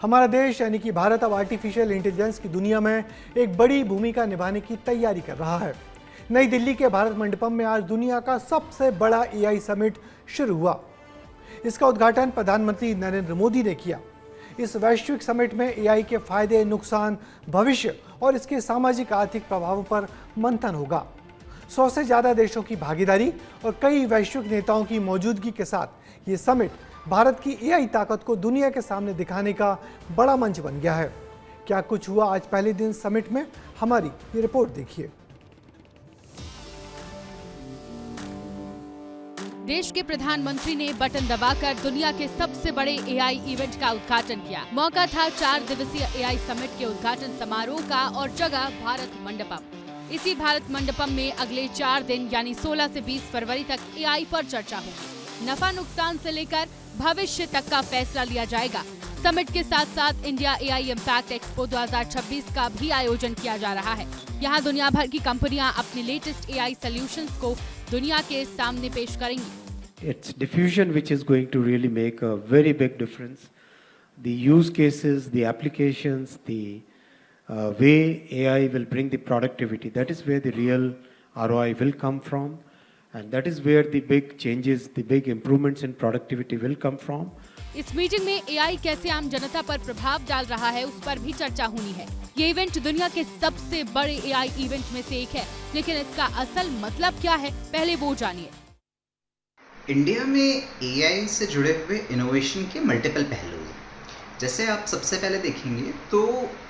हमारा देश यानी कि भारत अब आर्टिफिशियल इंटेलिजेंस की दुनिया में एक बड़ी भूमिका निभाने की तैयारी कर रहा है। नई दिल्ली के भारत मंडपम में आज दुनिया का सबसे बड़ा एआई समिट शुरू हुआ। इसका उद्घाटन प्रधानमंत्री नरेंद्र मोदी ने किया। इस वैश्विक समिट में एआई के फायदे, नुकसान, भविष्य और इसके सामाजिक आर्थिक प्रभावों पर मंथन होगा। 100 से ज़्यादा देशों की भागीदारी और कई वैश्विक नेताओं की मौजूदगी के साथ ये समिट भारत की एआई ताकत को दुनिया के सामने दिखाने का बड़ा मंच बन गया है। क्या कुछ हुआ आज पहले दिन समिट में, हमारी ये रिपोर्ट देखिए। देश के प्रधानमंत्री ने बटन दबाकर दुनिया के सबसे बड़े एआई इवेंट का उद्घाटन किया। मौका था 4 दिवसीय एआई समिट के उद्घाटन समारोह का और जगह भारत मंडपम। इसी भारत मंडपम में अगले 4 दिन यानी 16 से 20 फरवरी तक एआई पर चर्चा होगी। नफा नुकसान से लेकर भविष्य तक का फैसला लिया जाएगा। समिट के साथ साथ इंडिया एआई इम्पैक्ट एक्सपो 2026 का भी आयोजन किया जा रहा है। यहाँ दुनिया भर की कंपनियां अपने लेटेस्ट एआई सॉल्यूशंस को दुनिया के सामने पेश करेंगी। It's diffusion which is going to really make a very big difference. The use cases, the applications, the way AI will bring the productivity, that is where the real ROI will come from. And that is where the big changes, the big improvements in productivity will come from. इस meeting में AI कैसे आम जनता पर प्रभाव डाल रहा है, उस पर भी चर्चा होनी है। ये इवेंट दुनिया के सबसे बड़े एआई इवेंट में से एक है, लेकिन इसका असल मतलब क्या है, पहले वो जानिए। इंडिया में एआई से जुड़े हुए इनोवेशन के मल्टीपल पहलू हैं। जैसे आप सबसे पहले देखेंगे तो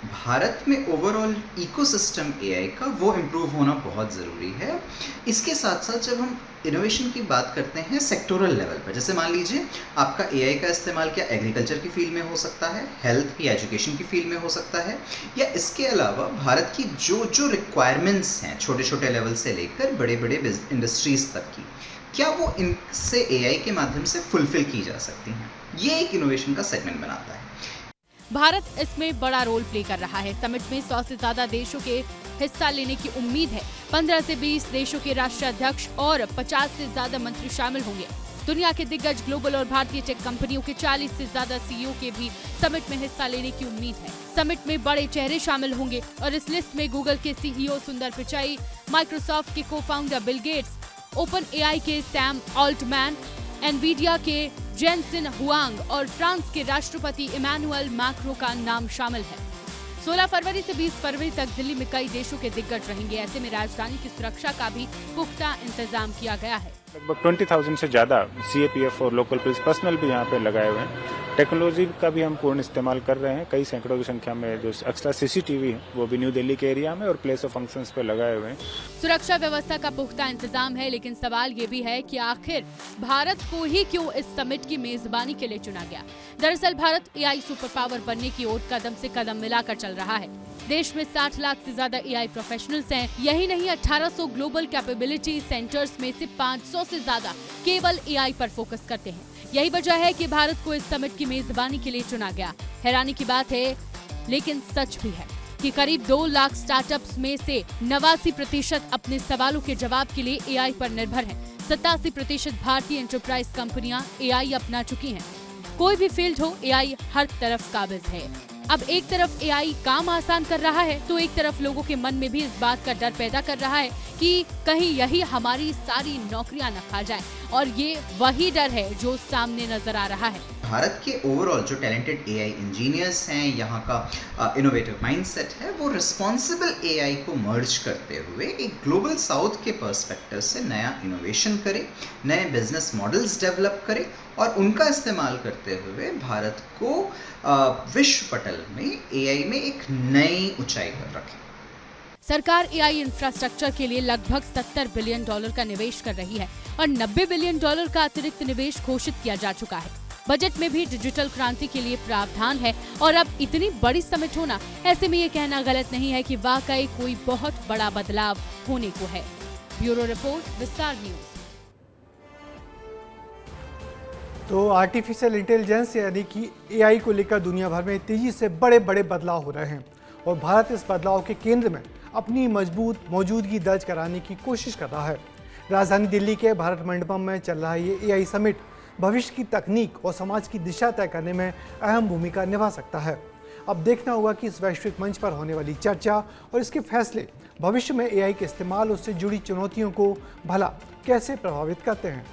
भारत में ओवरऑल इकोसिस्टम एआई का वो इम्प्रूव होना बहुत ज़रूरी है। इसके साथ साथ जब हम इनोवेशन की बात करते हैं सेक्टोरल लेवल पर, जैसे मान लीजिए आपका एआई का इस्तेमाल क्या एग्रीकल्चर की फील्ड में हो सकता है, हेल्थ या एजुकेशन की फील्ड में हो सकता है, या इसके अलावा भारत की जो रिक्वायरमेंट्स हैं छोटे छोटे लेवल से लेकर बड़े बड़े इंडस्ट्रीज तक की, क्या वो इनसे एआई के माध्यम से फुलफिल की जा सकती हैं। ये एक इनोवेशन का सेगमेंट बनाता है। भारत इसमें बड़ा रोल प्ले कर रहा है। समिट में 100 से ज्यादा देशों के हिस्सा लेने की उम्मीद है। 15 से 20 देशों के राष्ट्राध्यक्ष और 50 से ज्यादा मंत्री शामिल होंगे। दुनिया के दिग्गज ग्लोबल और भारतीय टेक कंपनियों के 40 से ज्यादा सीईओ के भी समिट में हिस्सा लेने की उम्मीद है। समिट में बड़े चेहरे शामिल होंगे और इस लिस्ट में गूगल के सीईओ सुंदर पिचाई, माइक्रोसॉफ्ट के को founder Bill Gates, open AI के सैम ऑल्टमैन, एनवीडिया के जेनसन हुआंग और फ्रांस के राष्ट्रपति इमैनुअल मैक्रो का नाम शामिल है। 16 फरवरी से 20 फरवरी तक दिल्ली में कई देशों के दिग्गज रहेंगे। ऐसे में राजधानी की सुरक्षा का भी पुख्ता इंतजाम किया गया है। लगभग 20,000 से ज़्यादा सीएपीएफ और लोकल पुलिस पर्सनल भी यहाँ पे लगाए हुए हैं। टेक्नोलॉजी का भी हम पूर्ण इस्तेमाल कर रहे हैं। कई सैकड़ों की संख्या में जो एक्स्ट्रा सीसीटीवी है वो भी न्यू दिल्ली के एरिया में और प्लेस ऑफ फंक्शंस पे लगाए हुए हैं। सुरक्षा व्यवस्था का पुख्ता इंतजाम है, लेकिन सवाल ये भी है कि आखिर भारत को ही क्यों इस समिट की मेजबानी के लिए चुना गया। दरअसल भारत एआई सुपर पावर बनने की ओर कदम से कदम मिलाकर चल रहा है। देश में 60 लाख से ज्यादा एआई प्रोफेशनल्स हैं। यही नहीं, 1800 ग्लोबल कैपेबिलिटी सेंटर्स में से 500 से ज्यादा केवल एआई पर फोकस करते हैं। यही वजह है कि भारत को इस समिट की मेजबानी के लिए चुना गया। हैरानी की बात है, लेकिन सच भी है, कि करीब 2 लाख स्टार्टअप्स में से 89% अपने सवालों के जवाब के लिए एआई पर निर्भर हैं। 87% भारतीय एंटरप्राइज कंपनियां एआई अपना चुकी हैं। कोई भी फील्ड हो, एआई हर तरफ काबिज है। अब एक तरफ एआई काम आसान कर रहा है, तो एक तरफ लोगों के मन में भी इस बात का डर पैदा कर रहा है कि कहीं यही हमारी सारी नौकरियां न खा जाए, और ये वही डर है जो सामने नजर आ रहा है। भारत के ओवरऑल जो टैलेंटेड एआई इंजीनियर्स हैं, यहाँ का इनोवेटिव माइंडसेट है, वो रिस्पॉन्सिबल एआई को मर्ज करते हुए एक ग्लोबल साउथ के पर्सपेक्टिव से नया इनोवेशन करे, नए बिजनेस मॉडल्स डेवलप करे और उनका इस्तेमाल करते हुए भारत को विश्व पटल में एआई में एक नई ऊंचाई पर रखे। सरकार एआई इंफ्रास्ट्रक्चर के लिए लगभग $70 बिलियन का निवेश कर रही है और $90 बिलियन का अतिरिक्त निवेश घोषित किया जा चुका है। बजट में भी डिजिटल क्रांति के लिए प्रावधान है और अब इतनी बड़ी समिट होना, ऐसे में ये कहना गलत नहीं है कि वाकई कोई बहुत बड़ा बदलाव होने को है। ब्यूरो रिपोर्ट, विस्तार न्यूज। तो आर्टिफिशियल इंटेलिजेंस यानी कि एआई को लेकर दुनिया भर में तेजी से बड़े बड़े बदलाव हो रहे हैं और भारत इस बदलाव के केंद्र में अपनी मजबूत मौजूदगी दर्ज कराने की कोशिश कर रहा है। राजधानी दिल्ली के भारत मंडपम में चल रहा ये एआई समिट भविष्य की तकनीक और समाज की दिशा तय करने में अहम भूमिका निभा सकता है। अब देखना होगा कि इस वैश्विक मंच पर होने वाली चर्चा और इसके फैसले भविष्य में एआई के इस्तेमाल उससे जुड़ी चुनौतियों को भला कैसे प्रभावित करते हैं।